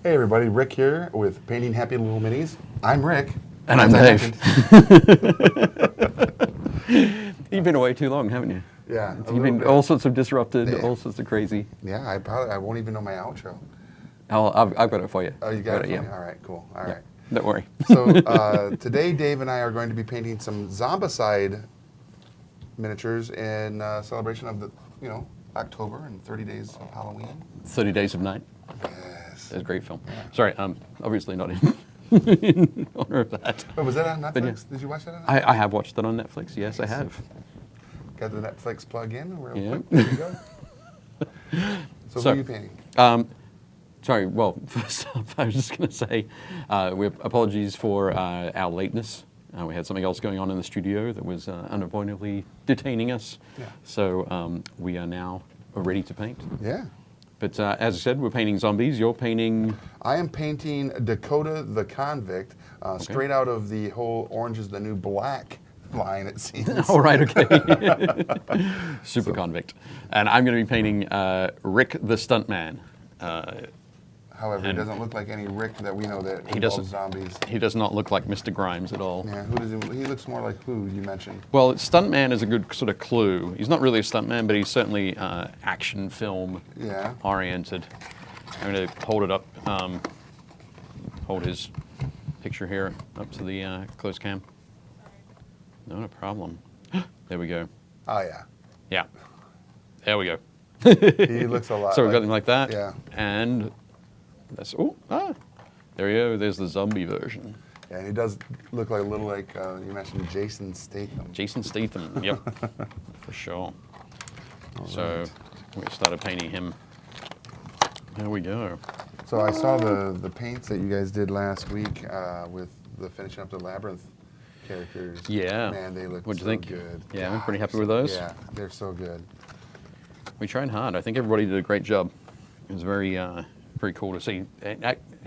Hey everybody, Rick here with Painting Happy Little Minis. I'm Rick. And I'm as Dave. You've been away too long, haven't you? Yeah, a You've little been bit. all sorts of disrupted, Yeah. all sorts of crazy. Yeah, I won't even know my outro. I've got it for you. Oh, you got it for yeah. me? All right, cool. All Yeah. right. Don't worry. So today Dave and I are going to be painting some Zombicide miniatures in celebration of the, October and 30 days of Halloween. 30 Days of Night. Yes. It's a great film. Yeah. Sorry, obviously not in honor of that. Oh, was that on Netflix? yeah. Did you watch that on Netflix? I have watched it on Netflix. Yes, I have. Got the Netflix plug in real Yeah. quick. There you go. So who are you painting? Sorry, well, first off, I was just going to say, apologies for our lateness. We had something else going on in the studio that was unavoidably detaining us. Yeah. So we are now ready to paint. Yeah. But as I said, we're painting zombies. You're painting... I am painting Dakota the Convict, straight out of the whole Orange is the New Black line, it seems. Oh, right, okay. Super convict. And I'm going to be painting Rick the Stuntman. However, he doesn't look like any Rick that we know that He involves doesn't. zombies. He does not look like Mr. Grimes at all. Yeah, who does he looks more like who you mentioned? Well, stuntman is a good sort of clue. He's not really a stuntman, but he's certainly action film Yeah. oriented. I'm going to hold it up, hold his picture here up to the close cam. Not a problem. There we go. Oh, yeah. Yeah. There we go. He looks a lot So we've like, got him like that. Yeah. And that's, there you go. There's the zombie version. Yeah, and he does look like a little like, you mentioned Jason Statham. Jason Statham, yep, for sure. All So right. we started painting him. There we go. So I saw the paints that you guys did last week with the finishing up the Labyrinth characters. Yeah. Man, they look What'd you so think? good. Yeah, I'm pretty happy they're with those. Yeah, they're so good. We tried hard. I think everybody did a great job. It was very cool to see.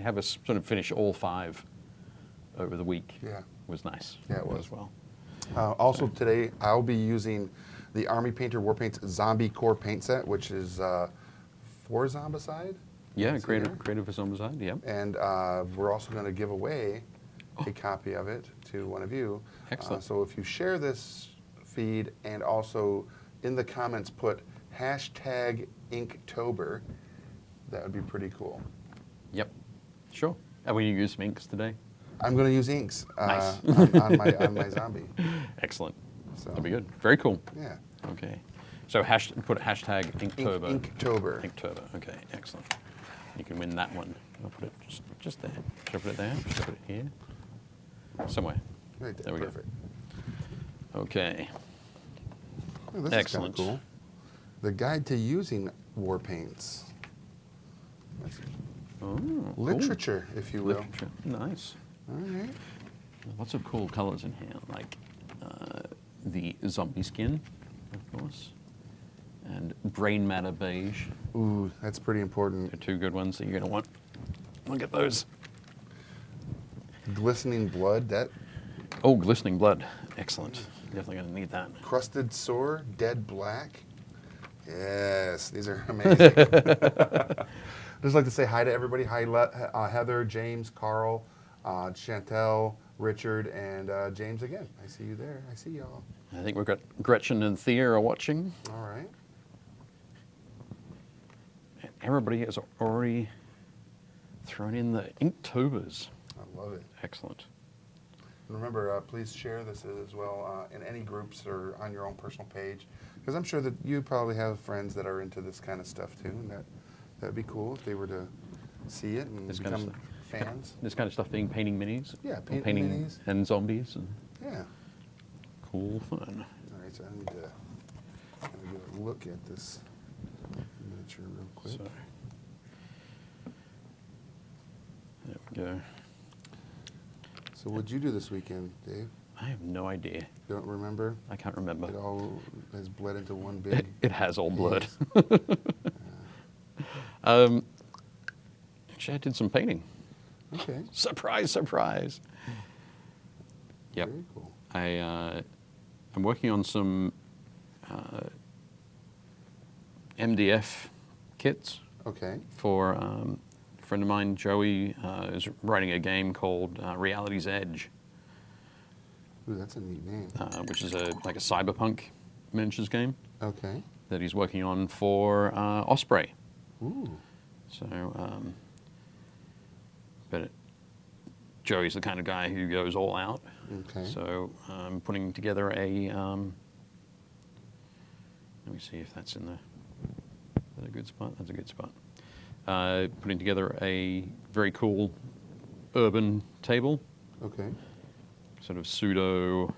Have us sort of finish all 5 over the week. Yeah. Was nice. Yeah, it was. as well. Also today, I'll be using the Army Painter War Paints Zombie Core paint set, which is for Zombicide. Yeah, See there? creative for Zombicide, yeah. And we're also going to give away a copy of it to one of you. Excellent. So if you share this feed and also in the comments put hashtag Inktober, that would be pretty cool. Yep, sure. And we use some inks today. I'm going to use inks Nice. on my zombie. Excellent. So, That'd be good. Very cool. Yeah. Okay. So put hashtag Inktober. Inktober. Inktober. Okay, excellent. You can win that one. I'll put it just there. Should I put it there? Should I put it here? Somewhere. Right there. There we go. Perfect. Okay. Oh, this Excellent. is kind of cool. The Guide to Using War Paints. That's Oh, cool. literature, if you will. Literature. Nice. All right. Lots of cool colors in here, like the zombie skin, of course, and brain matter beige. Ooh, that's pretty important. They're 2 good ones that you're going to want. Look at those. Glistening blood, that Oh, glistening blood. Excellent. Definitely going to need that. crusted sore, dead black. Yes, these are amazing. Just like to say hi to everybody. Hi, Heather, James, Carl, Chantel, Richard, and James again. I see you there. I see y'all. I think we've got Gretchen and Thea are watching. All right. And everybody has already thrown in the Inktobers. I love it. Excellent. And remember, please share this as well in any groups or on your own personal page, because I'm sure that you probably have friends that are into this kind of stuff too, and that'd be cool if they were to see it and This kind of become stuff. fans. This kind of stuff being painting minis. Yeah, Or painting painting minis. and zombies and Yeah. cool fun. All right, so I need to kind of get a look at this miniature real quick. So, there we go. So what'd you do this weekend, Dave? I have no idea. You don't remember? I can't remember. It all has bled into one big... It has all blurred. Yeah. Actually, I did some painting. Okay. Surprise, surprise. Yep. Very cool. I'm working on some MDF kits Okay. for friend of mine, Joey, is writing a game called Reality's Edge, Ooh, that's a neat name. which is like a cyberpunk miniatures game Okay. that he's working on for Osprey. Ooh. So, but Joey's the kind of guy who goes all out. Okay. So I'm putting together a. Let me see if that's in the. Is that a good spot? That's a good spot. Putting together a very cool urban table, Okay. sort of pseudo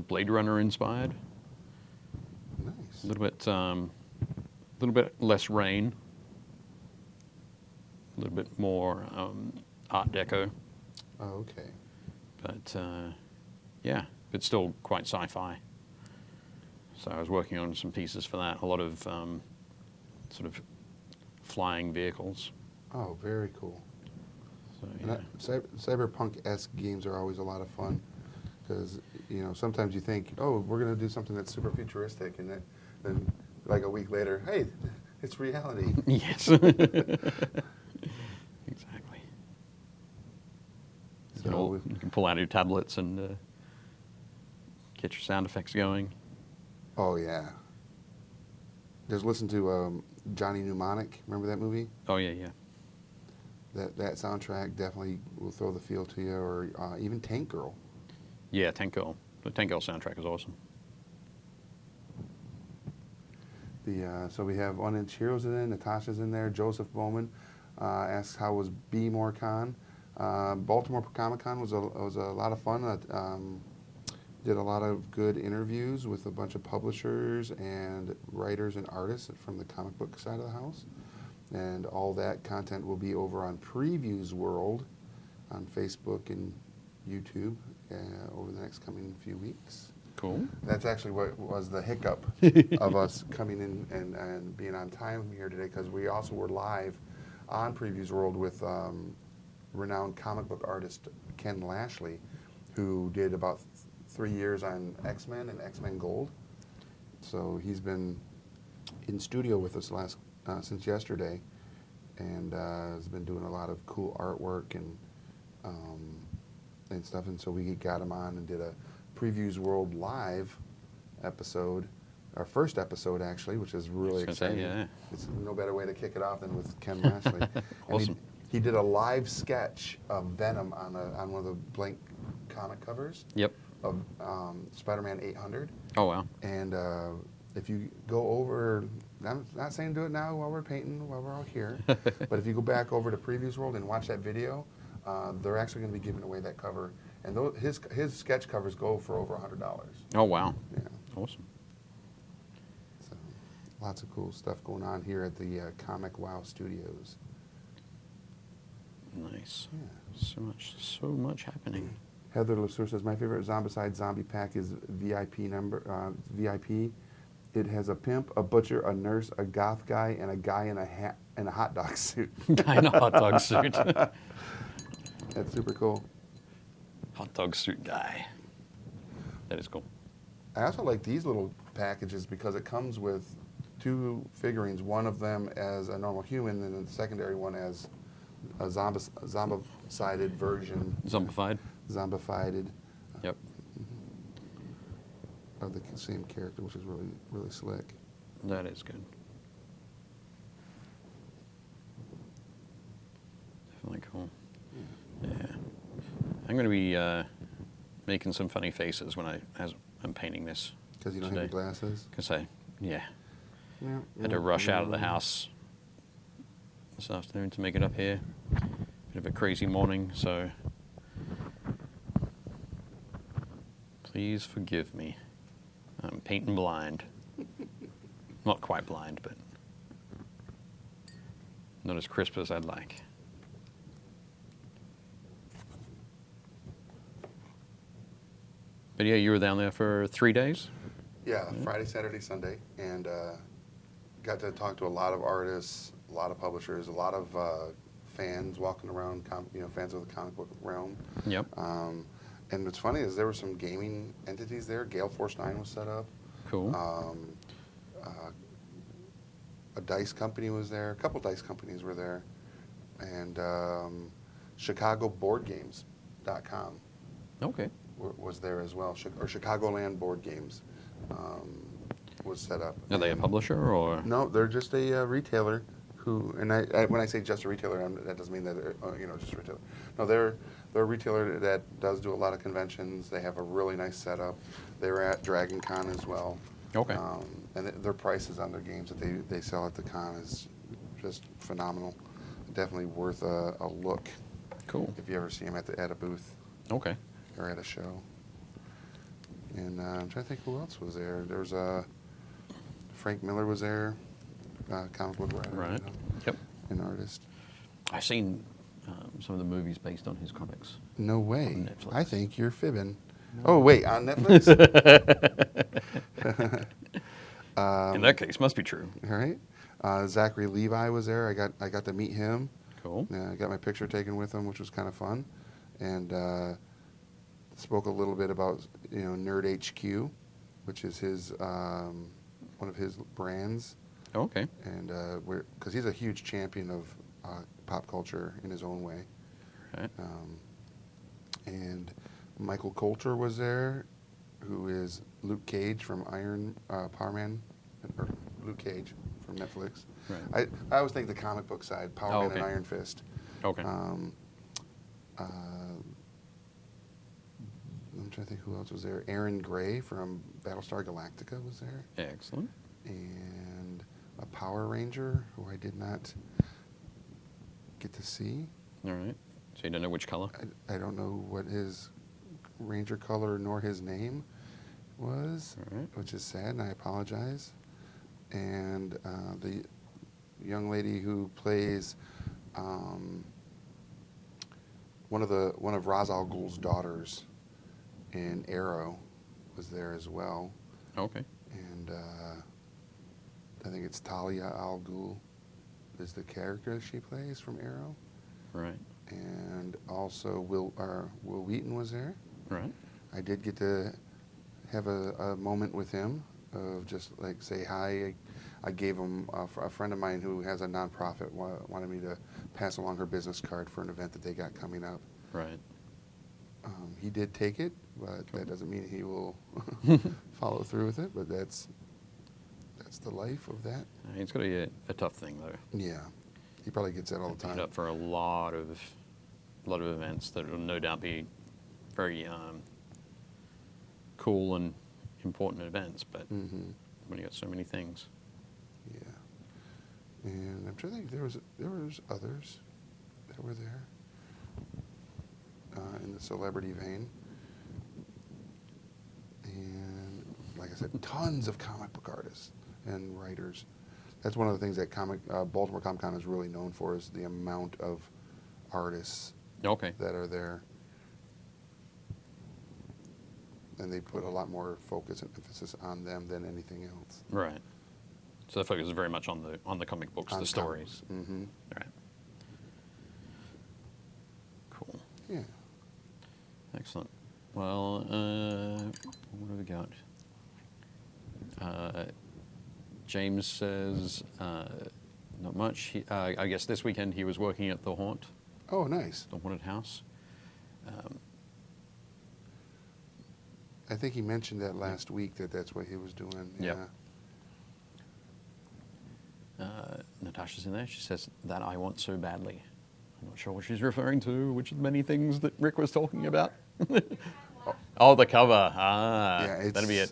Blade Runner inspired. Nice. A little bit less rain. A little bit more Art Deco. Oh, okay. But yeah, it's still quite sci-fi. So I was working on some pieces for that. A lot of sort of flying vehicles. Oh, very cool. So And yeah, cyberpunk-esque games are always a lot of fun because, you know, sometimes you think, oh, we're going to do something that's super futuristic, and then like a week later, hey, it's reality. yes, exactly. So You can pull out your tablets and get your sound effects going. oh, yeah. Just listen to Johnny Mnemonic. Remember that movie? Oh yeah, yeah. That soundtrack definitely will throw the feel to you, or even Tank Girl. Yeah, Tank Girl. The Tank Girl soundtrack is awesome. So we have One Inch Heroes in, Natasha's in there. Joseph Bowman asks how was Be More Con. Baltimore Comic Con was a lot of fun. Did a lot of good interviews with a bunch of publishers and writers and artists from the comic book side of the house. And all that content will be over on Previews World on Facebook and YouTube over the next coming few weeks. Cool. That's actually what was the hiccup of us coming in and being on time here today, because we also were live on Previews World with renowned comic book artist Ken Lashley, who did about 3 years on X-Men and X-Men Gold. So he's been in studio with us since yesterday, and has been doing a lot of cool artwork and stuff. And so we got him on and did a Previews World live episode, our first episode actually, which is really exciting. Yeah. It's no better way to kick it off than with Ken Lashley. Awesome. And he did a live sketch of Venom on one of the blank comic covers. Yep. Of Spider-Man 800. Oh wow. And if you go over, I'm not saying do it now while we're painting, while we're all here, but if you go back over to Previews World and watch that video, they're actually going to be giving away that cover. And his sketch covers go for over $100. Oh wow. Yeah. Awesome. So lots of cool stuff going on here at the Comic Wow Studios. Nice. Yeah. So much happening. Heather LeSueur says, my favorite Zombicide zombie pack is VIP. It has a pimp, a butcher, a nurse, a goth guy, and a guy in a hat and a hot dog suit. Guy in a hot dog suit. That's super cool. Hot dog suit guy. That is cool. I also like these little packages because it comes with 2 figurines, one of them as a normal human and then the secondary one as a zombicided version. Zombified. Zombified. Yep. Of the same character, which is really, really slick. That is good. Definitely cool. Yeah. I'm going to be making some funny faces as I'm painting this. Because you don't have your glasses? Because Yeah. had to rush out of the house this afternoon to make it up here. Bit of a crazy morning, so please forgive me. I'm painting blind. Not quite blind, but not as crisp as I'd like. But yeah, you were down there for 3 days? Yeah, Friday, Saturday, Sunday, and got to talk to a lot of artists, a lot of publishers, a lot of fans walking around, fans of the comic book realm. Yep. And what's funny is there were some gaming entities there. Gale Force 9 was set up. Cool. A dice company was there. A couple dice companies were there. and ChicagoBoardGames.com Okay. was there as well, or Chicagoland Board Games was set up. Are they a And publisher or? no, they're just a retailer who, and when I say just a retailer, that doesn't mean that they're, just a retailer. No, they're a retailer that does do a lot of conventions. They have a really nice setup. They were at Dragon Con as well. Okay. And their prices on their games that they sell at the con is just phenomenal. Definitely worth a look Cool. if you ever see them at a booth Okay. or at a show. And I'm trying to think who else was there. There was Frank Miller was there, comic book writer, Right. Yep. an artist. I've seen some of the movies based on his comics. No way. On Netflix. I think you're fibbing. Oh wait, on Netflix. In that case, must be true. All right. Zachary Levi was there. I got to meet him. Cool. I got my picture taken with him, which was kind of fun, and spoke a little bit about Nerd HQ, which is his one of his brands, Okay. and because he's a huge champion of pop culture in his own way. Right. And Michael Coulter was there, who is Luke Cage from Power Man, or Luke Cage from Netflix. Right. I always think the comic book side, Power Man okay. and Iron Fist. Okay. I'm trying to think who else was there. Aaron Gray from Battlestar Galactica was there, Excellent. and a Power Ranger who I did not get to see. All right. So you don't know which color? I don't know what his Ranger color nor his name was, All right. which is sad, and I apologize. And the young lady who plays one of Ra's al Ghul's daughters in Arrow was there as well, Okay. and I think it's Talia al Ghul is the character she plays from Arrow, Right. and also Will Wheaton was there. Right. I did get to have a moment with him of just like say hi. I gave him a friend of mine who has a nonprofit wanted me to pass along her business card for an event that they got coming up. Right. He did take it, but that doesn't mean he will follow through with it. But that's the life of that. It's got to be a tough thing, though. Yeah, he probably gets that all the Pick time. it up for a lot of events that will no doubt be very cool and important events, but Mm-hmm. when you got so many things. Yeah, and I'm trying to think there was others that were there in the celebrity vein, and like I said, tons of comic book artists and writers. That's one of the things that Baltimore Comic Con is really known for, is the amount of artists Okay. that are there, and they put a lot more focus and emphasis on them than anything else. Right. So the focus is very much on the comic books, the stories. Mm-hmm. Right. Cool. Yeah. Excellent. Well, what have we got? James says not much. I guess this weekend he was working at the Haunted Oh, nice. House. I think he mentioned that last week that's what he was doing. Yep. Yeah. Natasha's in there. She says, "That I want so badly." I'm not sure what she's referring to, which of the many things that Rick was talking about. Oh, the cover. Ah, Yeah, that'll be it.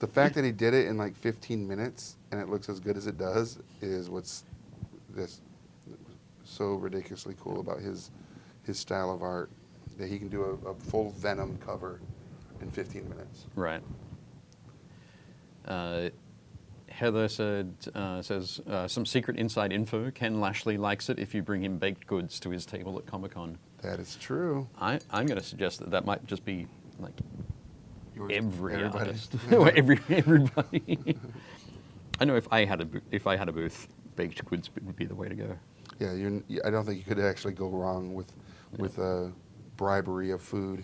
The fact that he did it in like 15 minutes and it looks as good as it does is what's this so ridiculously cool about his style of art, that he can do a full Venom cover in 15 minutes. Right. Heather says, some secret inside info. Ken Lashley likes it if you bring him baked goods to his table at Comic-Con. That is true. I'm going to suggest that might just be like every Everybody. artist, or everybody. I know if I had a booth, baked goods would be the way to go. Yeah, I don't think you could actually go wrong with bribery of food.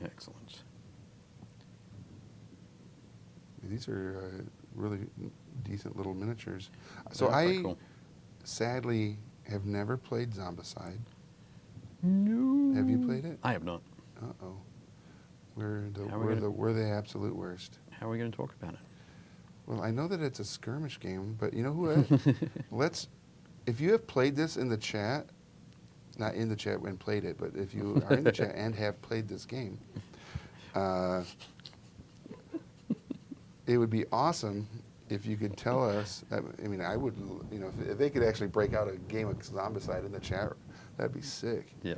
Excellent. These are really decent little miniatures. So Yeah, very I cool. sadly have never played Zombicide. No. Have you played it? I have not. Uh-oh. We're the How are we we're gonna- the we're the absolute worst. How are we going to talk about it? Well, I know that it's a skirmish game, but you know who? Let's. If you have played this in the chat, not in the chat when played it, but if you are in the chat and have played this game, it would be awesome if you could tell us. I mean, I would. You know, if they could actually break out a game of Zombicide in the chat, that'd be sick. Yeah.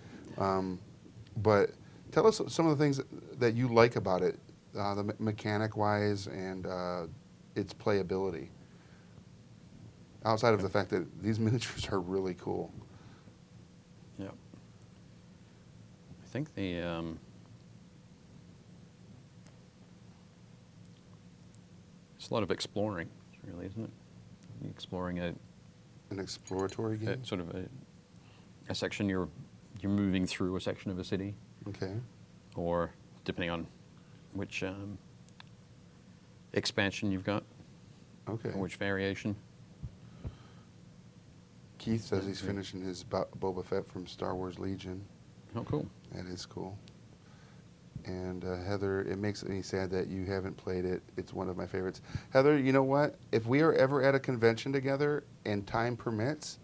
But tell us some of the things that you like about it, the mechanic-wise and its playability. Outside of the fact that these miniatures are really cool. Yeah. I think the it's a lot of exploring, really, isn't it? You're exploring An exploratory game. sort of a section. You're moving through a section of a city, Okay. or depending on which expansion you've got, Okay. or which variation. Keith says he's finishing his Boba Fett from Star Wars Legion. Oh, cool. That is cool. And Heather, it makes me sad that you haven't played it. It's one of my favorites. Heather, you know what? If we are ever at a convention together and time permits,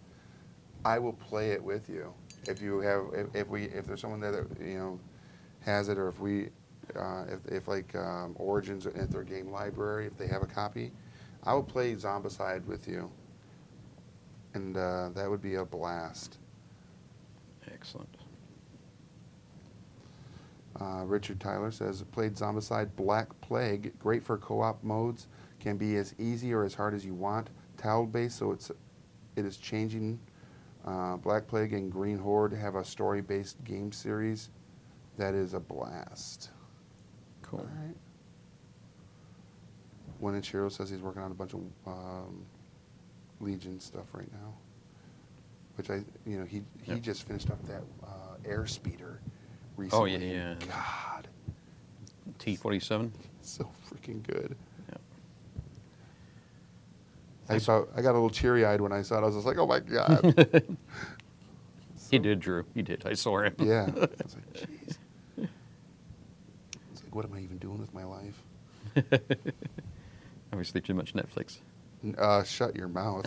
I will play it with you. If you have, if there's someone there that has it, or if we, if like Origins at their game library, if they have a copy, I will play Zombicide with you, and that would be a blast. Excellent. Richard Tyler says, played Zombicide Black Plague, great for co-op modes, can be as easy or as hard as you want, tile-based, so it is changing. Black Plague and Green Horde have a story-based game series that is a blast. Cool. All right. One Ichiro says he's working on a bunch of Legion stuff right now, which he Yep. just finished up that Airspeeder Oh, recently. yeah, yeah. God, T-47. so freaking good. Yeah. I got a little teary-eyed when I saw it. I was just like, oh my God. He did, Drew. He did. I saw him. Yeah. I was like, jeez. It's like, what am I even doing with my life? Obviously, too much Netflix. Shut your mouth.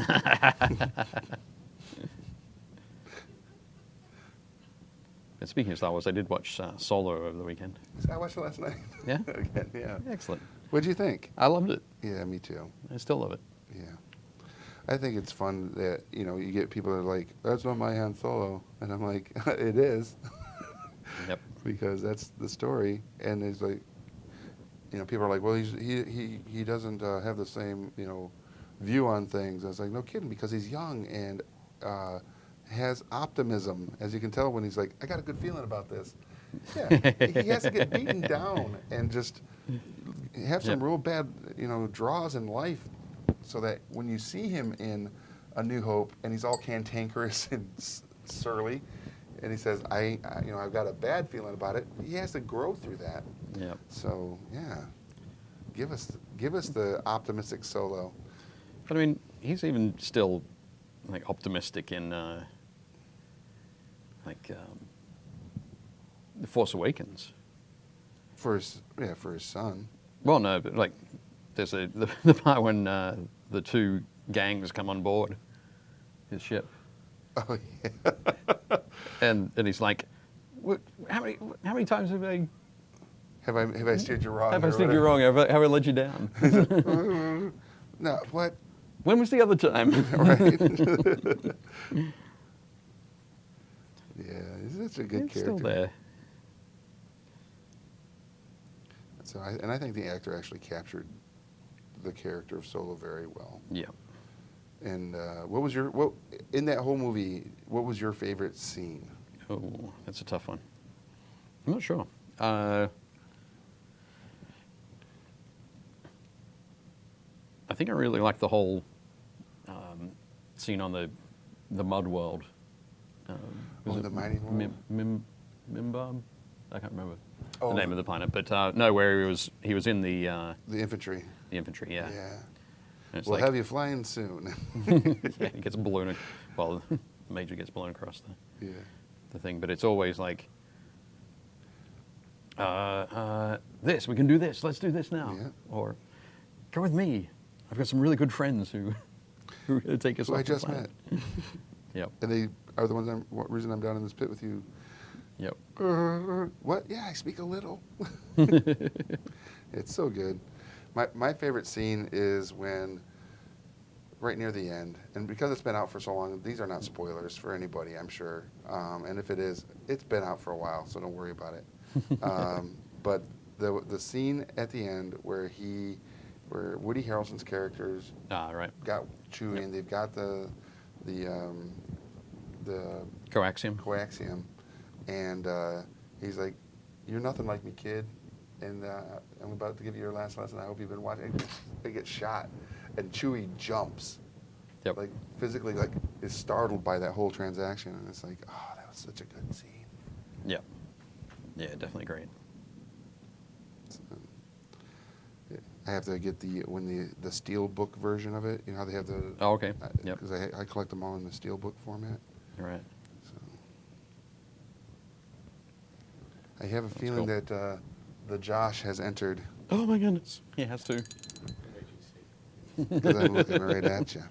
And speaking of Star Wars, I did watch Solo over the weekend. I watched it last night. Yeah? Again, yeah. Excellent. What'd you think? I loved it. Yeah, me too. I still love it. Yeah. I think it's fun that, you get people that are like, that's not my Han Solo. And I'm like, it is. Yep. Because that's the story. And it's like, people are like, well, he doesn't have the same, view on things. I was like, no kidding, because he's young and has optimism, as you can tell when he's like, I got a good feeling about this. Yeah, he has to get beaten down and just have some Yep. real bad, draws in life, so that when you see him in A New Hope and he's all cantankerous and surly, and he says, I've got a bad feeling about it. He has to grow through that. Yep. So yeah, give us the optimistic Solo. But I mean, he's even still like optimistic in The Force Awakens. For his son. Well, no, but like there's the part when the two gangs come on board his ship, Oh yeah. and he's like, how many times have I Have I steered you wrong? have I said you wrong? Have I let you down? No, what? When was the other time? Right. Yeah, he's such a good It's character. still there. So I think the actor actually captured the character of Solo very well. Yeah. And what in that whole movie? What was your favorite scene? Oh, that's a tough one. I'm not sure. I think I really like the whole scene on the mud world. Was Oh, it the mining world? Mimbab? I can't remember Oh. the name of the planet, but no, where he was in the The infantry. infantry. Yeah. Yeah. And it's We'll like, have you flying soon. yeah, it gets blown. Well, Major gets blown across Yeah. the thing, but it's always like, this, we can do this. Let's do this now. Yeah. Or come with me. I've got some really good friends who are going to take us Who off I the just planet. met. Yep. And they are the ones. What reason I'm down in this pit with you? Yep. What? Yeah, I speak a little. It's so good. My favorite scene is when, right near the end, and because it's been out for so long, these are not spoilers for anybody, I'm sure. And if it is, it's been out for a while, so don't worry about it. But the scene at the end where Woody Harrelson's characters Right. got Chewie, and they've got the Coaxium. coaxium, and he's like, "You're nothing like me, kid, and I'm about to give you your last lesson. I hope you've been watching." They get shot, and Chewie jumps, Yep. like physically, like is startled by that whole transaction, and it's like, oh, that was such a good scene. Yep. Yeah, definitely great. So, I have to get the steel book version of it. You know how they have the. Oh, okay. Yep. Because I collect them all in the steel book format. You're right. So I have a feeling cool. that the Josh has entered Oh my goodness. He has to. because I'm looking right at you.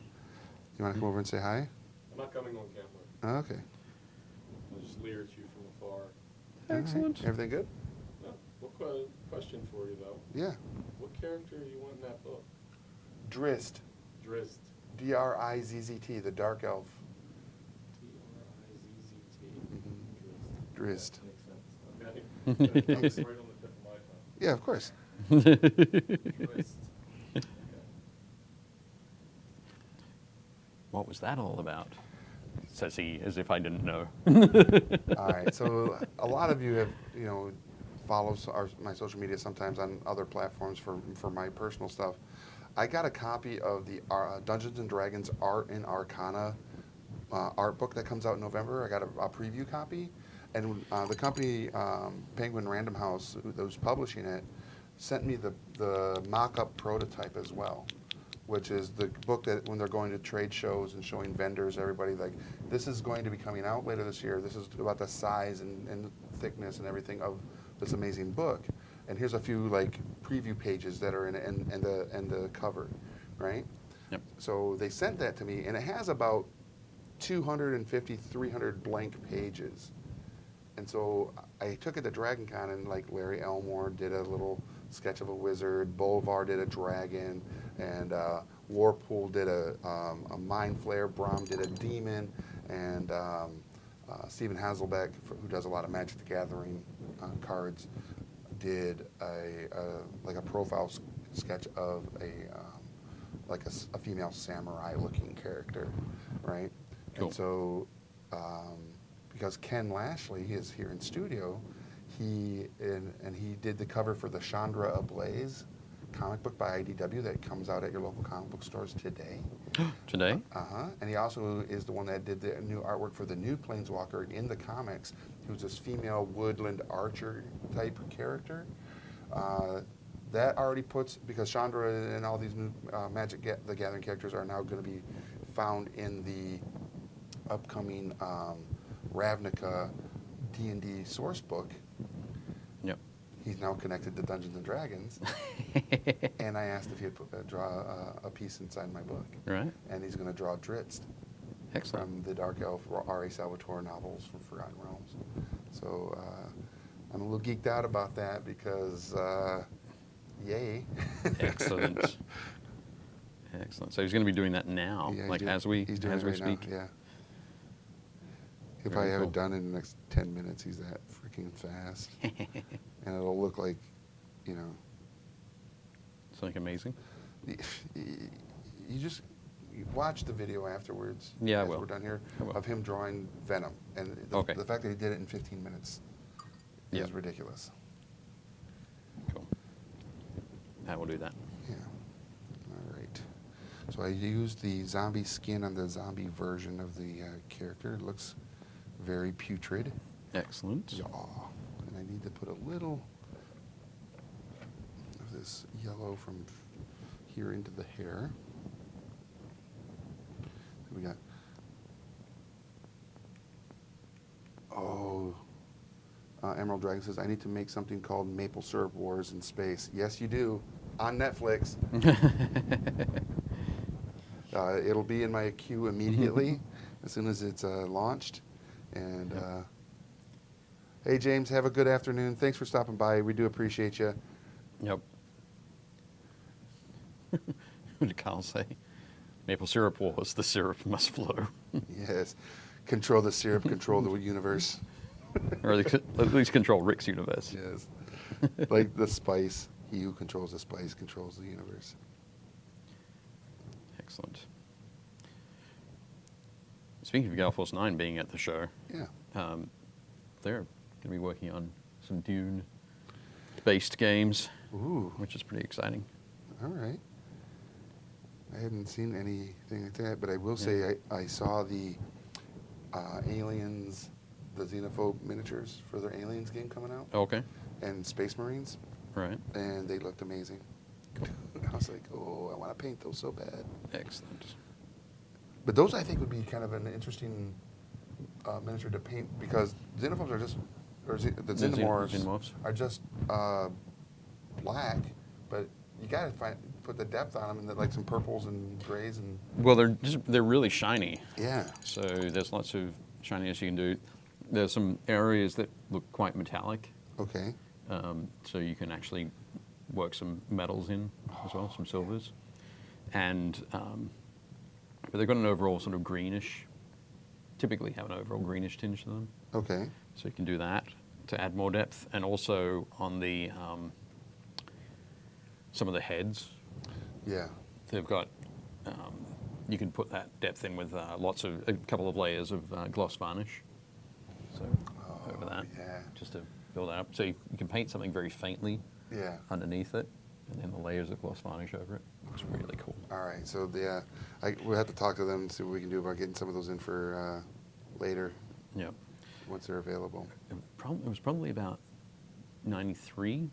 You want to come over and say hi? I'm not coming on camera. Oh, okay. I'll just leer at you from afar. All right. Excellent. Everything good? No. Question for you, though. Yeah. What character do you want in that book? Drizzt. Drizzt. Drizzt, the dark elf. D-R-I-Z-Z-T. Drizzt. Makes sense. Okay. Thanks. Right on the tip of my tongue. Yeah, of course. Drizzt. Okay. What was that all about? Says he, as if I didn't know. All right. So a lot of you have, follow my social media sometimes on other platforms for my personal stuff. I got a copy of the Dungeons and Dragons Art and Arcana art book that comes out in November. I got a preview copy, and the company Penguin Random House, who's publishing it, sent me the mock-up prototype as well, which is the book that when they're going to trade shows and showing vendors, everybody, like, this is going to be coming out later this year. This is about the size and thickness and everything of this amazing book. And here's a few like preview pages that are in it and the cover, right? Yep. So they sent that to me, and it has about 250, 300 blank pages. And so I took it to Dragon Con, and like Larry Elmore did a little sketch of a wizard, Bolvar did a dragon, and Warpool did a mind flare, Brom did a demon, and Stephen Hasselbeck, who does a lot of Magic the Gathering cards, did a profile sketch of a female samurai looking character, right? Cool. And so because Ken Lashley is here in studio, he did the cover for the Chandra Ablaze comic book by IDW that comes out at your local comic book stores today. Today? And he also is the one that did the new artwork for the new Planeswalker in the comics, who's this female woodland archer type character. That already puts, because Chandra and all these new Magic the Gathering characters are now going to be found in the upcoming Ravnica D&D source book. Yep. He's now connected to Dungeons and Dragons, and I asked if he'd draw a piece inside my book. Right. And he's going to draw Drizzt Excellent. from the Dark Elf R.A. Salvatore novels from Forgotten Realms. So I'm a little geeked out about that because, yay. Excellent. Excellent. So he's going to be doing that now, Yeah, like he's doing it right speak. now, yeah. He'll Very probably have cool. it done in the next 10 minutes. He's that freaking fast. And it'll look like, Something amazing. you just watch the video afterwards. Yeah, I as will. We're done here I will. of him drawing Venom, and Okay. the fact that he did it in 15 minutes Yep. is ridiculous. Cool. I will do that. Yeah. All right. So I used the zombie skin on the zombie version of the character. It looks very putrid. Excellent. Yeah. And I need to put a little of this yellow from here into the hair. Emerald Dragon says, I need to make something called Maple Syrup Wars in Space. Yes, you do. On Netflix. It'll be in my queue immediately as soon as it's launched. And hey, James, have a good afternoon. Thanks for stopping by. We do appreciate you. Yep. What did Carl say? Maple syrup wars, the syrup must flow. Yes. Control the syrup, control the universe. Or at least control Rick's universe. Yes. Like the spice. He who controls the spice controls the universe. Excellent. Speaking of Gale Force 9 being at the show, Yeah. they're going to be working on some Dune-based games, Ooh. which is pretty exciting. All right. I haven't seen anything like that, but I will say I saw the Aliens, the Xenophobe miniatures for their Aliens game coming out, Okay. and Space Marines, Right. and they looked amazing. I was like, oh, I want to paint those so bad. Excellent. But those, I think, would be kind of an interesting miniature to paint, because Xenophobes are just, or the Xenomorphs Xenomorphs. are just black, but you got to put the depth on them, and like some purples and grays and Well, they're really shiny. yeah. So there's lots of shininess you can do. There's some areas that look quite metallic, Okay. so you can actually work some metals in as well, some silvers. And but they've got an overall sort of greenish, typically have an overall greenish tinge to them. Okay. So you can do that to add more depth. And also on the some of the heads, Yeah. they've got, you can put that depth in with a couple of layers of gloss varnish. So over that, yeah. just to build that up. So you can paint something very faintly Yeah. underneath it, and then the layers of gloss varnish over it. It's really cool. All right. So yeah, we'll have to talk to them and see what we can do about getting some of those in for later Yeah. once they're available. It was probably about 93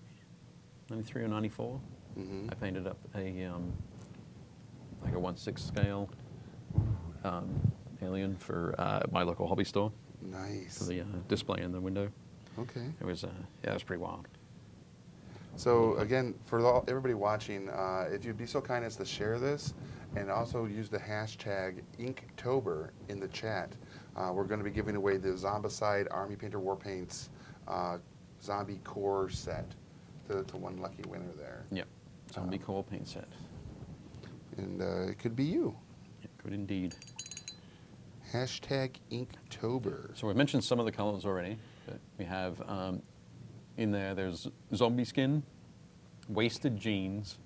or 94. Mm-hmm. I painted up like a 1/6 scale alien for my local hobby store Nice. for the display in the window. Okay. It was it was pretty wild. So again, for everybody watching, if you'd be so kind as to share this, and also use the hashtag Inktober in the chat, we're going to be giving away the Zombicide Army Painter War Paints Zombie Core set to one lucky winner there. Yep. Zombie core paint set. And it could be you. It could indeed. Hashtag Inktober. So we've mentioned some of the colors already, but we have in there's zombie skin, wasted jeans,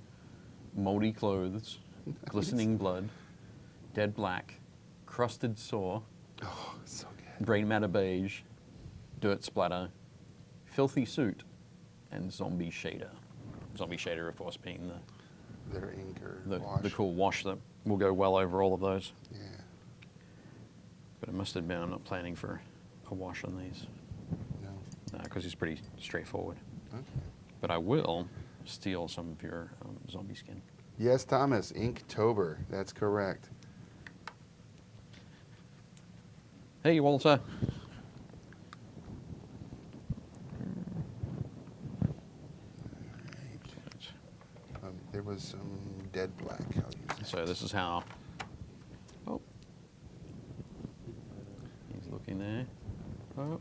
moldy clothes, glistening blood, dead black, crusted sore, Oh, so good. brain matter beige, dirt splatter, filthy suit, and zombie shader. Zombie shader, of course, being Their ink or the wash. cool wash that will go well over all of those. Yeah. But I must admit, I'm not planning for a wash on these, No. because it's pretty straightforward. Okay. But I will steal some of your zombie skin. Yes, Thomas. Inktober. That's correct. Hey, Walter. There was some dead black. I'll use that. So this is how. Oh, he's looking there. Oh,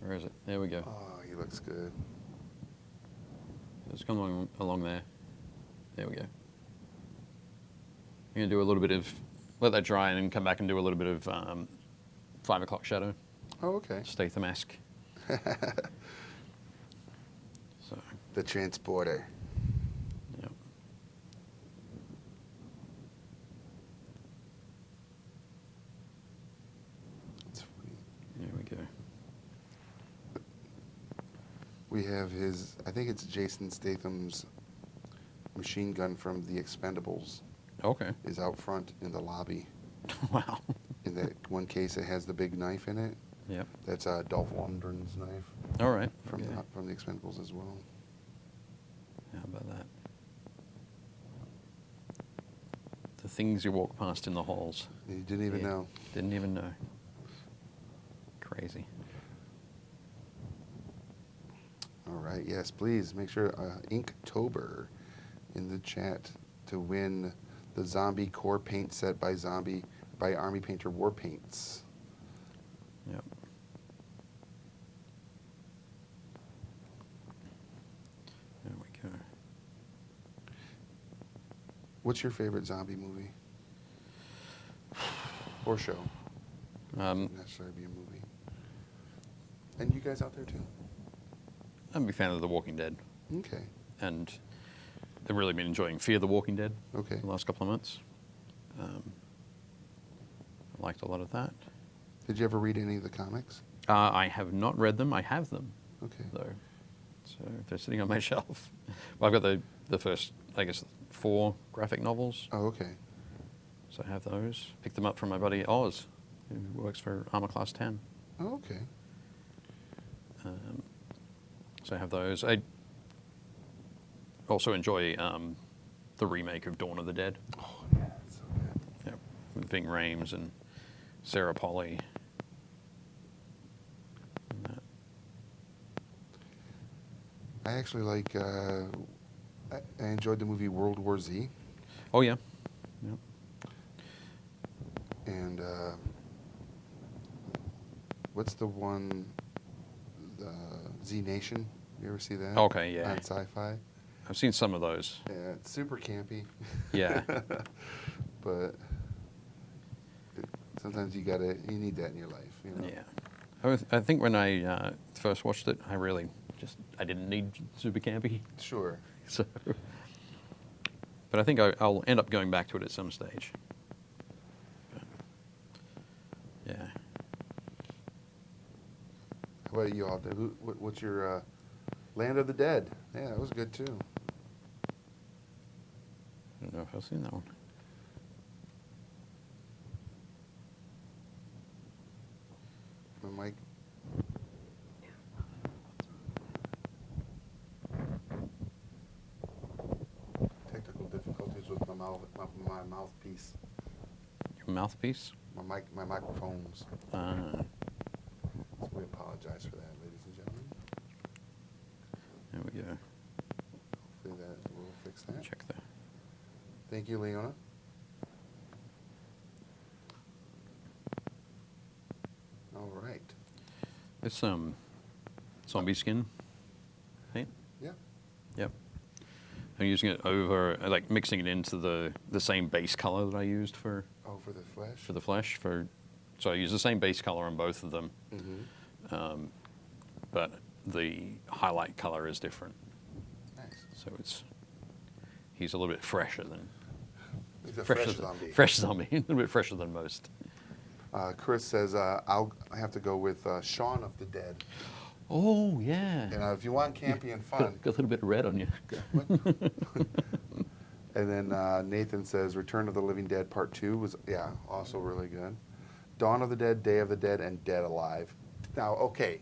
where is it? There we go. Oh, he looks good. It's coming along there. There we go. I'm gonna do a little bit of, let that dry, and then come back and do a little bit of 5 o'clock shadow, Oh, okay. Statham-esque. So, The transporter. yep. That's funny. There we go. We have his, I think it's Jason Statham's machine gun from The Expendables Okay. is out front in the lobby. Wow. In that one case, it has the big knife in it. Yep. That's Dolph Lundgren's knife All right. from Okay. from The Expendables as well. How about that? The things you walk past in the halls. You didn't even Yeah. know. Didn't even know. Crazy. right. Yes, please make sure Inktober in the chat to win the zombie core paint set by Army Painter War Paints. Yep. There we go. What's your favorite zombie movie or show? Doesn't necessarily be a movie. And you guys out there too? I'm a big fan of The Walking Dead, Okay. and I've really been enjoying Fear the Walking Dead Okay. the last couple of months. I liked a lot of that. Did you ever read any of the comics? I have not read them. I have them, Okay. though. So they're sitting on my shelf. Well, I've got the first, I guess, 4 graphic novels. Oh, okay. So I have those. Picked them up from my buddy Oz, who works for Armor Class 10. Oh, okay. So I have those. I also enjoy the remake of Dawn of the Dead. Oh, yeah, it's so good. Yep. With Ving Rhames and Sarah Polley. And that. I actually like. I enjoyed the movie World War Z, Oh, yeah. Yep. and what's the one? The Z Nation. You ever see that? Okay, yeah. On Sci-Fi. I've seen some of those. Yeah, it's super campy. Yeah. But sometimes you need that in your life. You know? Yeah. I think when I first watched it, I didn't need super campy. Sure. So, but I think I'll end up going back to it at some stage. But, yeah. How about you all? What's your Land of the Dead? Yeah, that was good too. I don't know if I've seen that one. My mic. Technical difficulties with my mouthpiece, Your mouthpiece? my microphones. Uh, So we apologize for that, ladies and gentlemen. there we go. Hopefully that will fix that. Check there. Thank you, Leona. All right. It's zombie skin paint. Yeah. Yep. I'm using it over, like mixing it into the same base color that I used for Oh, for the flesh. the flesh. So I use the same base color on both of them, Mm-hmm. but the highlight color is different. Nice. So he's a little bit fresher than He's a fresh zombie. Fresh zombie, a little bit fresher than most. Chris says I have to go with Shaun of the Dead. Oh yeah. And if you want campy and fun. Got a little bit of red on you. And then Nathan says Return of the Living Dead Part 2 was, also really good. Dawn of the Dead, Day of the Dead, and Dead Alive. Now, okay,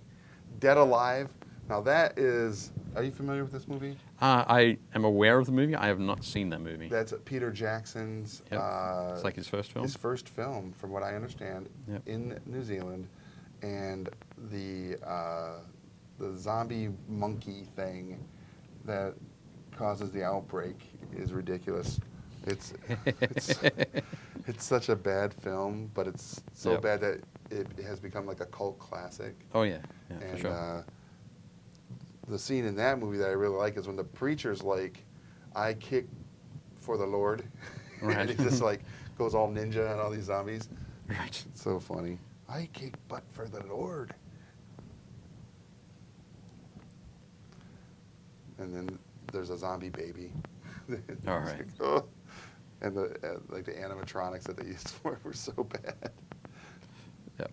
Dead Alive. Now that is, are you familiar with this movie? I am aware of the movie. I have not seen that movie. That's Peter Jackson's. Yep. It's like his first film. His first film, from what I understand, Yep. in New Zealand, and the zombie monkey thing that causes the outbreak is ridiculous. It's it's such a bad film, but it's so Yep. bad that it has become like a cult classic. Oh yeah, for And sure. the scene in that movie that I really like is when the preacher's like, "I kick for the Lord," Right. and he just like goes all ninja on all these zombies. Right. It's so funny. I kick butt for the Lord. And then there's a zombie baby. All right. It's like, oh. And the like the animatronics that they used for it were so bad. Yep.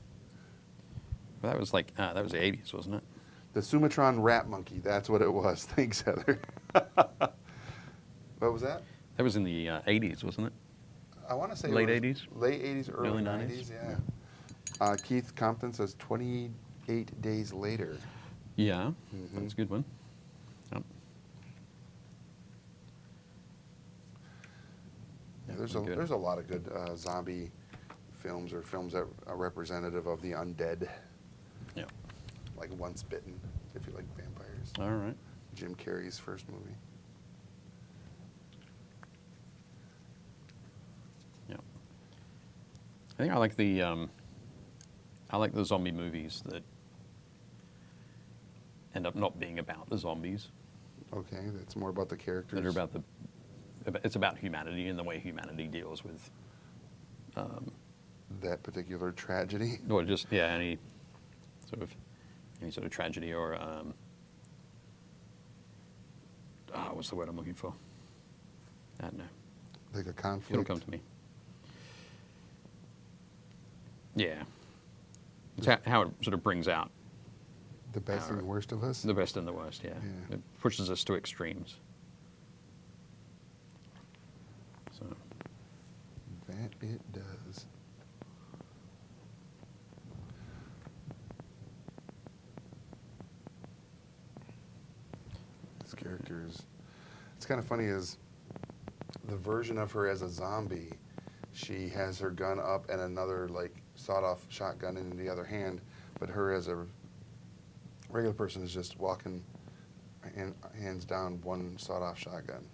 Well, that was like that was the '80s, wasn't it? The Sumatran rat monkey. That's what it was. Thanks, Heather. What was that? That was in the '80s, wasn't it? I want to say Late it was 80s? Late 80s, early Early 90s. 90s? Yeah. Keith Compton says 28 days later. Yeah, Mhm. that's a good one. Yep. Yeah, pretty good. there's a lot of good zombie films or films that are representative of the undead, Yep. like Once Bitten. if you like vampires. All right. Jim Carrey's first movie. Yeah. I think I like the zombie movies that end up not being about the zombies. Okay, that's more about the characters. That are about it's about humanity and the way humanity deals with, that particular tragedy. or just any sort of tragedy or what's the word I'm looking for? I don't know. Like a conflict. It'll come to me. Yeah. It's how it sort of brings out The best and the worst of us. the best and the worst, yeah. Yeah. It pushes us to extremes. So, That it does. This character is. It's kind of funny is the version of her as a zombie. She has her gun up and another like sawed-off shotgun in the other hand, but her as a regular person is just walking hands down one sawed-off shotgun.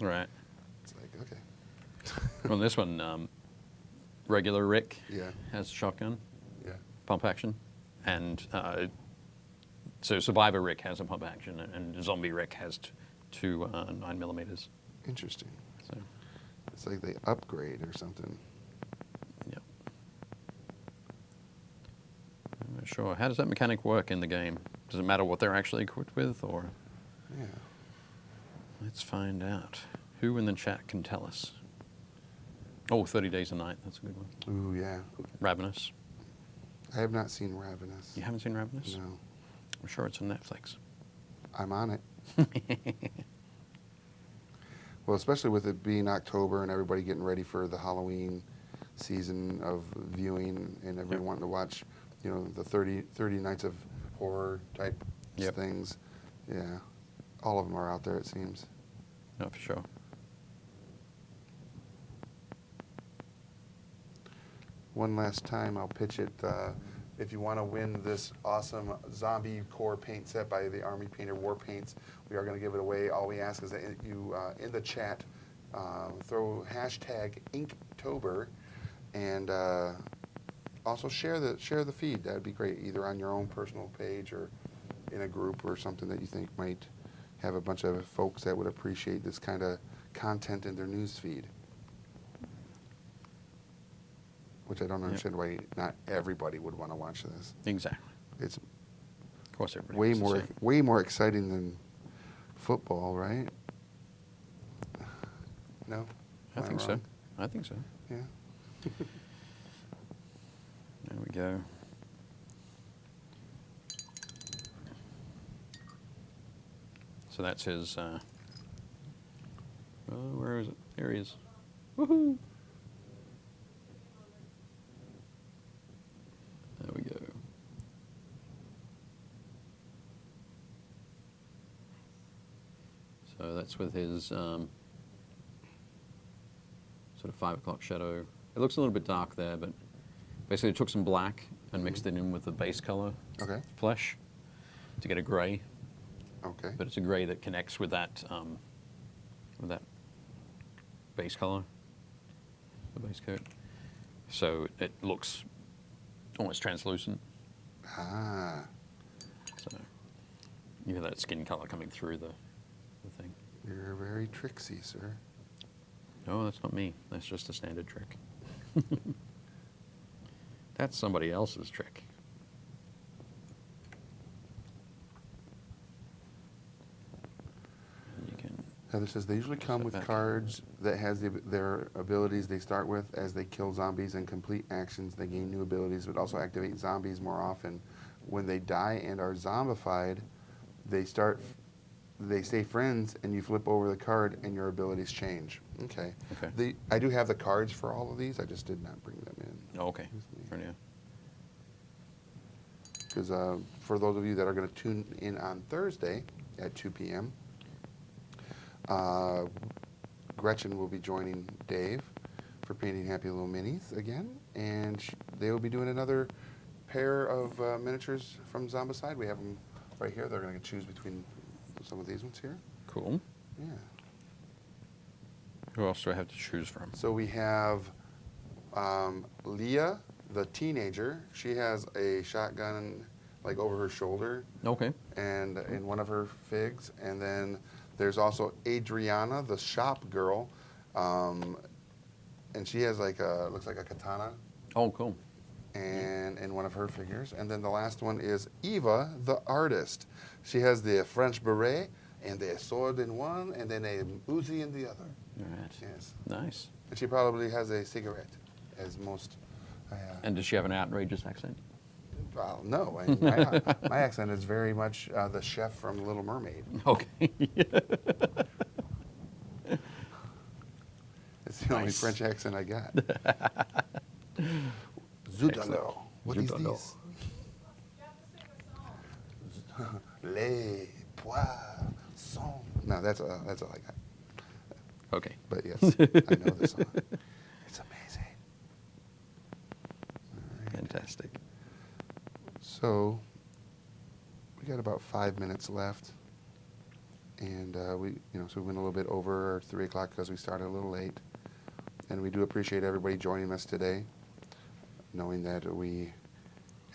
right. It's like okay. Well, this one, regular Rick Yeah. has a shotgun, Yeah. pump action, and so Survivor Rick has a pump action, and Zombie Rick has two 9mm. Interesting. So, It's like they upgrade or something. yeah. I'm not sure. How does that mechanic work in the game? Does it matter what they're actually equipped with, or? Yeah. Let's find out. Who in the chat can tell us? Oh, 30 Days a Night. That's a good one. Ooh, yeah. Ravenous. I have not seen Ravenous. You haven't seen Ravenous? No. I'm sure it's on Netflix. I'm on it. Well, especially with it being October and everybody getting ready for the Halloween season of viewing and everybody Yep. wanting to watch, the 30 nights of horror type Yep. things. Yeah. All of them are out there, it seems. No, for sure. One last time, I'll pitch it. If you want to win this awesome zombie core paint set by the Army Painter War Paints, we are going to give it away. All we ask is that you, in the chat, throw hashtag Inktober and also share the feed. That would be great, either on your own personal page or in a group or something that you think might have a bunch of folks that would appreciate this kind of content in their news feed. Which I don't understand why not everybody would want to watch this. Exactly. It's Of course, everybody way wants to more see it. way more exciting than football, right? No, I Am think so. wrong? I think so. Yeah. There we go. So that's his. Where is it? There he is. Woohoo! There we go. So that's with his sort of 5 o'clock shadow. It looks a little bit dark there, but basically took some black and mixed it in with the base color Okay. flesh to get a gray. Okay. But it's a gray that connects with that base color, the base coat. So it looks almost translucent. Ah, So you have that skin color coming through the thing. you're very tricksy, sir. No, that's not me. That's just a standard trick. That's somebody else's trick. And you can. Heather says they usually come Step with back. cards that has their abilities they start with. As they kill zombies and complete actions, they gain new abilities, but also activate zombies more often. When they die and are zombified, they stay friends, and you flip over the card, and your abilities change. Okay. Okay. I do have the cards for all of these. I just did not bring them in. Oh, okay. with me. Fair enough. Because for those of you that are going to tune in on Thursday at 2 p.m., Gretchen will be joining Dave for painting Happy Little Minis again, and they will be doing another pair of miniatures from Zombicide. We have them right here. They're going to choose between some of these ones here. Cool. Yeah. Who else do I have to choose from? So we have Leah, the teenager. She has a shotgun like over her shoulder Okay. and in one of her figs. And then there's also Adriana, the shop girl. And she has like a, looks like a katana Oh, cool. and in one of her figures. And then the last one is Eva, the artist. She has the French beret and the sword in one and then a Uzi in the other. All right. Yes. Nice. And she probably has a cigarette, as most. And does she have an outrageous accent? Well, no. My accent is very much the chef from Little Mermaid. Okay. It's the only Nice. French accent I got. Zoudalo. What is Zoudalo. this? Les poissons. No, that's all I got. Okay. But yes, I know the song. It's amazing. Fantastic. So we got about 5 minutes left, and so we went a little bit over 3 o'clock because we started a little late. And we do appreciate everybody joining us today, knowing that we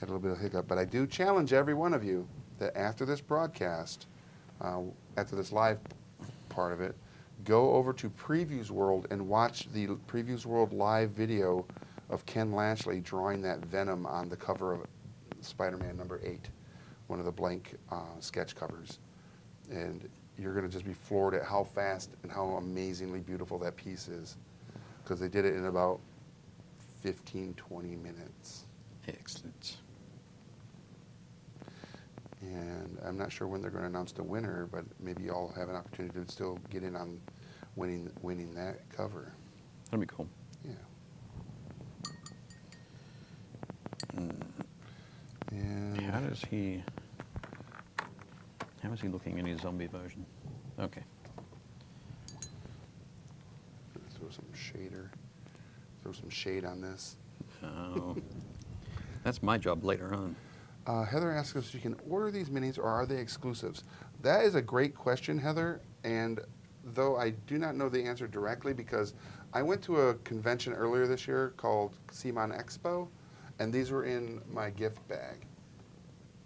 had a little bit of hiccup. But I do challenge every one of you that after this broadcast, after this live part of it, go over to Previews World and watch the Previews World live video of Ken Lashley drawing that Venom on the cover of Spider-Man #8, one of the blank sketch covers. And you're going to just be floored at how fast and how amazingly beautiful that piece is, because they did it in about 15, 20 minutes. Excellent. And I'm not sure when they're going to announce the winner, but maybe y'all have an opportunity to still get in on winning that cover. That'd be cool. Yeah. Mm. And How is he looking in his zombie version? Okay. throw some shade on this. Oh. That's my job later on. Heather asks if you can order these minis or are they exclusives? That is a great question, Heather. And though I do not know the answer directly, because I went to a convention earlier this year called CMON Expo, and these were in my gift bag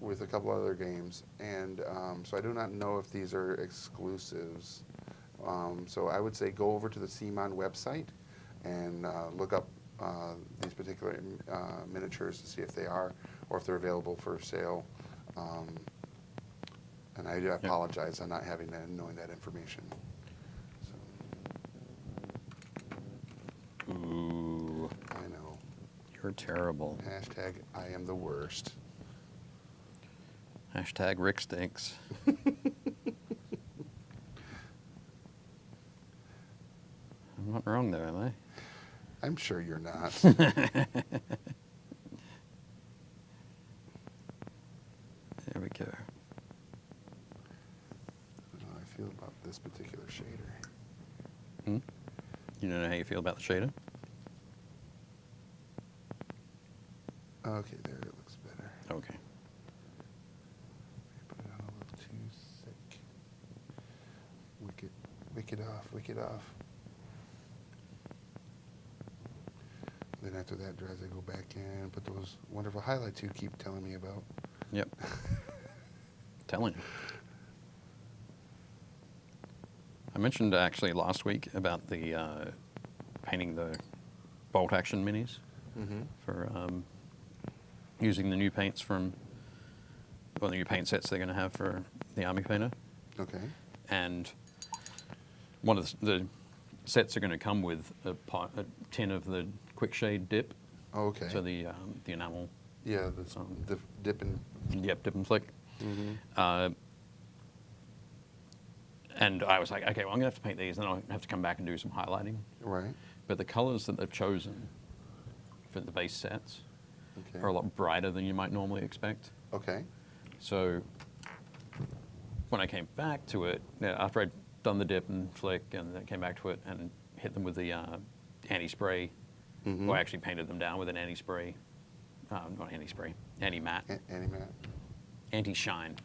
with a couple other games. And so I do not know if these are exclusives. So I would say go over to the CMON website and look up these particular miniatures to see if they are or if they're available for sale. And I do apologize on not having that and knowing that information. So, Ooh, I know. you're terrible. Hashtag I am the worst. Hashtag Rick stinks. I'm not wrong there, am I? I'm sure you're not. There we go. I don't know how I feel about this particular shader. Hmm? You don't know how you feel about the shader? Okay, there it looks better. Okay. Put it on a little too thick. Wick it off. Then after that dries, I go back in and put those wonderful highlights you keep telling me about. Yep. Telling you. I mentioned actually last week about the painting the bolt action minis Mm-hmm. for using the new paints the new paint sets they're going to have for the Army Painter. Okay. And one of the sets are going to come with a tin of the quick shade dip. Oh, okay. So the enamel. Yeah, the dip and. Yep, dip and flick. Mm-hmm. And I was like, okay, well, I'm going to have to paint these, and then I'll have to come back and do some highlighting. Right. But the colors that they've chosen for the base sets Okay. are a lot brighter than you might normally expect. Okay. So when I came back to it, after I'd done the dip and flick, and then came back to it and hit them with the anti-spray, Mm-hmm. or I actually painted them down with an anti-spray, not anti-spray, anti-matte, Anti-matte. anti-shine.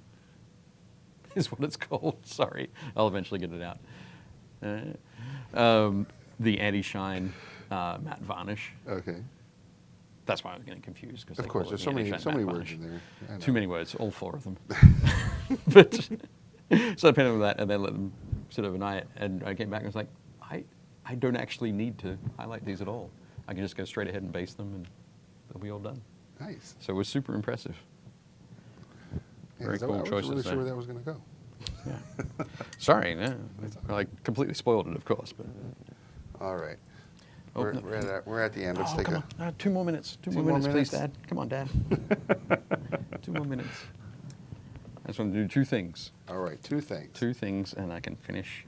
is what it's called. Sorry, I'll eventually get it out. The anti-shine matte varnish. Okay. That's why I was getting confused. Of course, there's so many words in there. I know. Too many words, all 4 of them. But so I painted with that and then let them sit overnight. And I came back and was like, I don't actually need to highlight these at all. I can just go straight ahead and base them and they'll be all done. Nice. So it was super impressive. Yeah, Very 'cause cool I wasn't choices really sure there. where that was going to go. Yeah. Sorry, no, I completely spoiled it, of course. But All right. Oh, we're, no. we're at the end. Let's oh, take come a. on. 2 more minutes. Two more more minutes, please, minutes? Dad. Come on, Dad. 2 more minutes. I just want to do 2 things. All right, 2 things. 2 things, and I can finish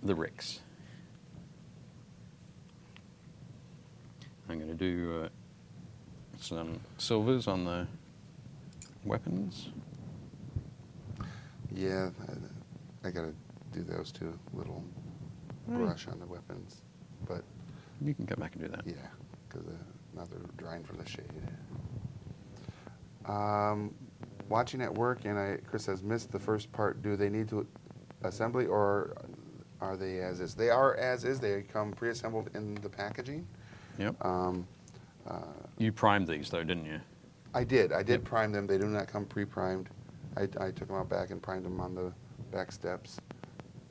the Ricks. I'm going to do some silvers on the weapons. Yeah, I got to do those too. Little brush on the weapons, but You can come back and do that. yeah, because now they're drying from the shade. Watching at work, and Chris has missed the first part. Do they need to assembly, or are they as is? They are as is. They come pre-assembled in the packaging. Yep. Uh, You primed these, though, didn't you? I did Yep. prime them. They do not come pre-primed. I took them out back and primed them on the back steps.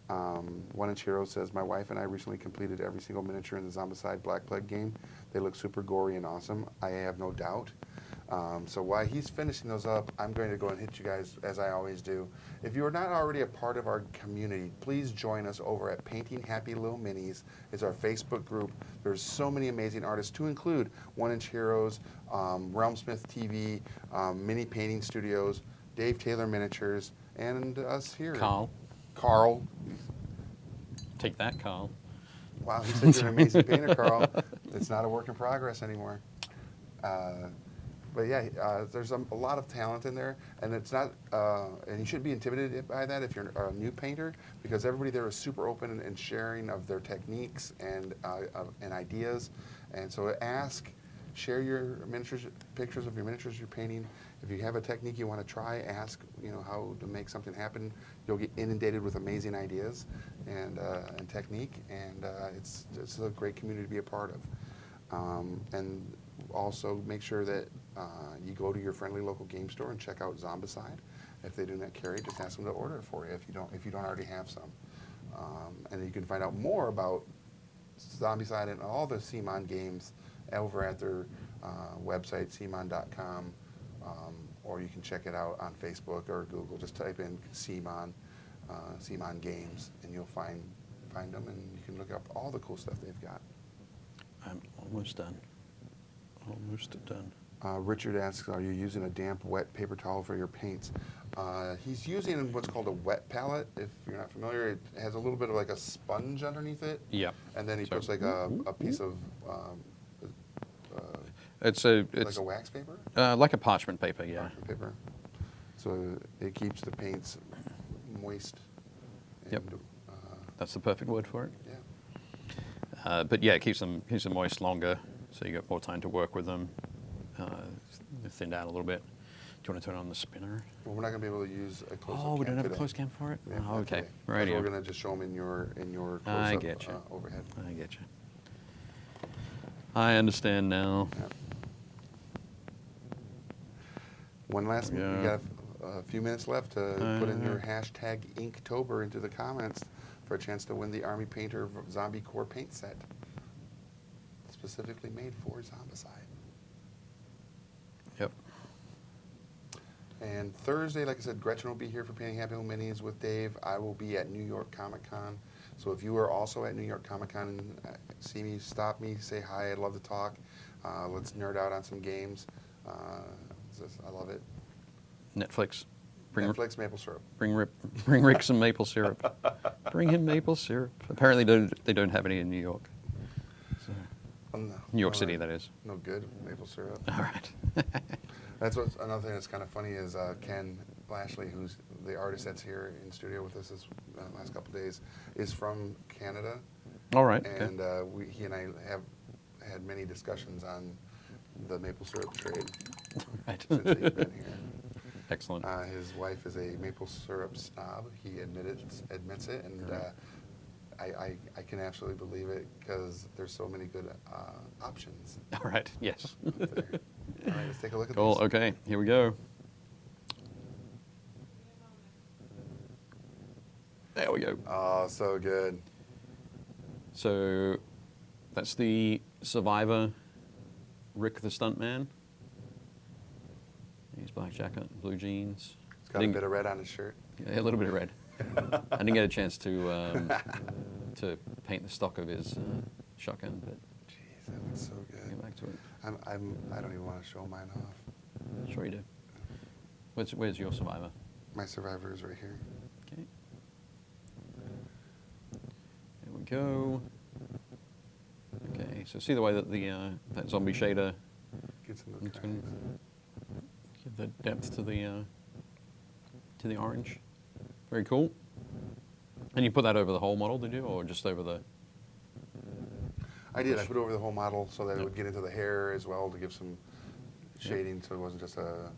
One Inch Hero says, my wife and I recently completed every single miniature in the Zombicide Black Plague game. They look super gory and awesome. I have no doubt. So while he's finishing those up, I'm going to go and hit you guys, as I always do. If you are not already a part of our community, please join us over at Painting Happy Little Minis. It's our Facebook group. There's so many amazing artists, to include One Inch Heroes, Realmsmith TV, Mini Painting Studios, Dave Taylor Miniatures, and us here. Carl. Take that, Carl. Wow, he said you're an amazing painter, Carl. It's not a work in progress anymore. But yeah, there's a lot of talent in there, and it's not. And you shouldn't be intimidated by that if you're a new painter, because everybody there is super open and sharing of their techniques and ideas. And so share your miniatures, pictures of your miniatures you're painting. If you have a technique you want to try, ask how to make something happen. You'll get inundated with amazing ideas and technique, and it's a great community to be a part of. And also make sure that you go to your friendly local game store and check out Zombicide. If they do not carry it, just ask them to order it for you if you don't already have some. And you can find out more about Zombicide and all the CMON games over at their website, cmon.com, or you can check it out on Facebook or Google. Just type in CMON, CMON Games, and you'll find them, and you can look up all the cool stuff they've got. I'm almost done. Almost done. Richard asks, are you using a damp, wet paper towel for your paints? He's using what's called a wet palette. If you're not familiar, it has a little bit of like a sponge underneath it. Yep. And then he puts like a piece of It's like a wax paper? like a parchment paper, yeah. Parchment paper. So it keeps the paints moist. And, Yep. That's the perfect word for it. Yeah. But yeah, it keeps them moist longer, so you got more time to work with them. They're thinned out a little bit. Do you want to turn on the spinner? Well, we're not going to be able to use a close-up Oh, we don't have a today. close cam for it? Yeah, Oh, not okay. today. Right. We're going to just show them in your I close-up get you. overhead. I get you. I understand now. Yeah. One last, we Yeah. got a few minutes left to put in your hashtag Inktober into the comments for a chance to win the Army Painter Zombie Core paint set, specifically made for Zombicide. Yep. And Thursday, like I said, Gretchen will be here for Painting Happy Little Minis with Dave. I will be at New York Comic Con. So if you are also at New York Comic Con and see me, stop me, say hi. I'd love to talk. Let's nerd out on some games. I love it. Netflix. Netflix maple syrup. Bring Rick some maple syrup. Bring him maple syrup. Apparently they don't have any in New York. So, No, New York no, City, that is. No good maple syrup. All right. That's what's another thing that's kind of funny is Ken Lashley, who's the artist that's here in studio with us this last couple of days, is from Canada. All right. Okay. And he and I have had many discussions on the maple syrup trade Right. since he's been here. Excellent. His wife is a maple syrup snob. He admits it, and I can absolutely believe it because there's so many good options All right. Yes. out there. All right, let's take a look at Cool. this. Okay. Here we go. There we go. Oh, so good. So that's the Survivor, Rick the Stuntman. He's black jacket, blue jeans. He's got a bit of red on his shirt. Yeah, a little bit of red. I didn't get a chance to paint the stock of his shotgun, but Jeez, that looks so good. get back to it. I don't even want to show mine off. Sure you do. Where's your Survivor? My Survivor is right here. Okay. There we go. Okay, so see the way that the that zombie shader Gets in it's the gonna give the depth to the orange. Very cool. And you put that over the whole model, did you, or just over the? I did. I put over the whole model so that it Yep. would get into the hair as well to give some shading, so it wasn't just the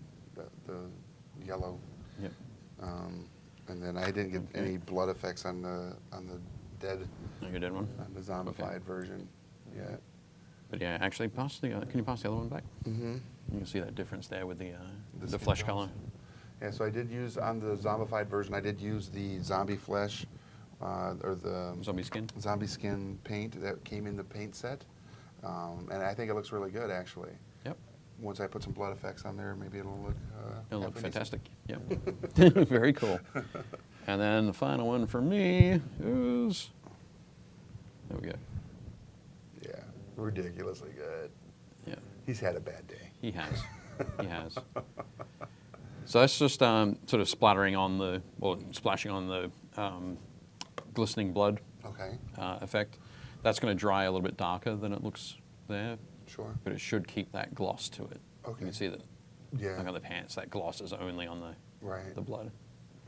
yellow. Yep. And then I didn't get Okay. any blood effects on the dead No, you did one. on the zombified version yet. But yeah, actually, pass the. Can you pass the other one back? Mm-hmm. You can see that difference there with the skin flesh tones. color. Yeah, so I did use on the zombified version. I did use the zombie flesh or the Zombie skin. zombie skin paint that came in the paint set, and I think it looks really good actually. Yep. Once I put some blood effects on there, maybe it'll look. It'll look halfway decent. fantastic. Yep. Very cool. And then the final one for me is. There we go. Yeah, ridiculously good. Yeah. He's had a bad day. He has. He has. So that's just sort of splattering on the, well, splashing on the glistening blood Okay, effect. That's going to dry a little bit darker than it looks there, sure. but it should keep that gloss to it. You Okay. can see that, Yeah, like on the pants, that gloss is only on right. the blood.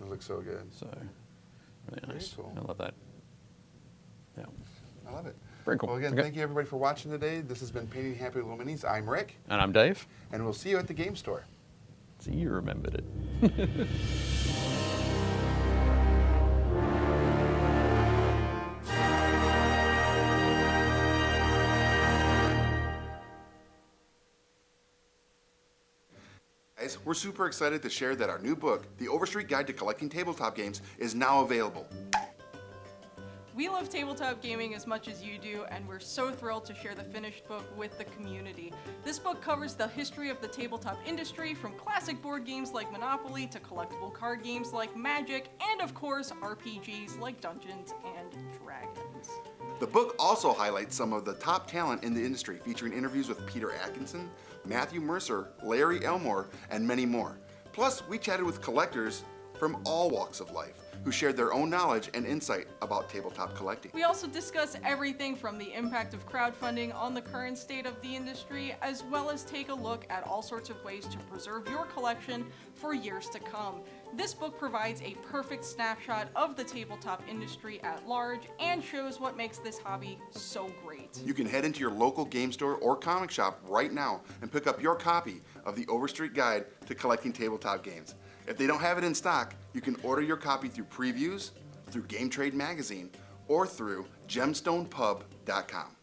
It looks so good. So, really Very nice. cool. I love that. Yeah. I love it. Very cool. Well, again, Okay. thank you everybody for watching today. This has been Painting Happy Little Minis. I'm Rick, And I'm Dave. and we'll see you at the game store. See, you remembered it. Guys, we're super excited to share that our new book, The Overstreet Guide to Collecting Tabletop Games, is now available. We love tabletop gaming as much as you do, and we're so thrilled to share the finished book with the community. This book covers the history of the tabletop industry, from classic board games like Monopoly to collectible card games like Magic, and of course, RPGs like Dungeons and Dragons. The book also highlights some of the top talent in the industry, featuring interviews with Peter Atkinson, Matthew Mercer, Larry Elmore, and many more. Plus, we chatted with collectors from all walks of life who shared their own knowledge and insight about tabletop collecting. We also discuss everything from the impact of crowdfunding on the current state of the industry, as well as take a look at all sorts of ways to preserve your collection for years to come. This book provides a perfect snapshot of the tabletop industry at large and shows what makes this hobby so great. You can head into your local game store or comic shop right now and pick up your copy of the Overstreet Guide to Collecting Tabletop Games. If they don't have it in stock, you can order your copy through previews, through Game Trade Magazine, or through gemstonepub.com.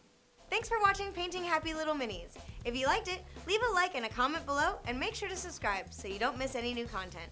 Thanks for watching Painting Happy Little Minis. If you liked it, leave a like and a comment below, and make sure to subscribe so you don't miss any new content.